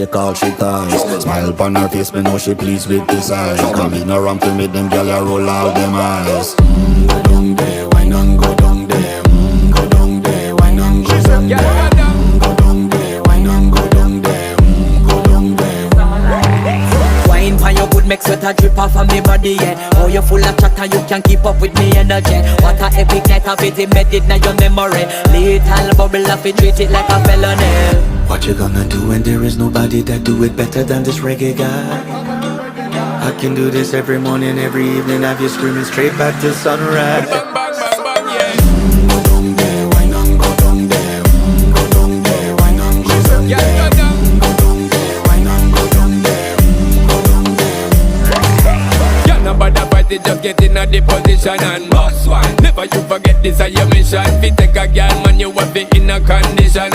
take all she ties. Smile upon her face, me know she pleased with this eyes. Come in around to me, them gyal a roll out them eyes. Go down there, why not go down there? Go down there, why not go down there? Go down there, why not go down there? Go down there. Wine pan your good, make sweat a drip off of me body, yeah. Oh, you full of chatter, you can't keep up with me energy. What a epic night of it, embedded in your memory. Little bubble of it, treat it like a felony. What you gonna do when there is nobody that do it better than this reggae guy? I can do this every morning, every evening, have you screaming straight back to sunrise. Bang, bang, bang, bang, yeah. Go down there, why not go down there? Go down there, why not go down Yeah, there? go down. Go down there, why not go down there? Go down there. Yeah, nobody fight it, just get in a the position and boss one. Never you forget this is your mission. If you take a girl, man, you have it in a condition.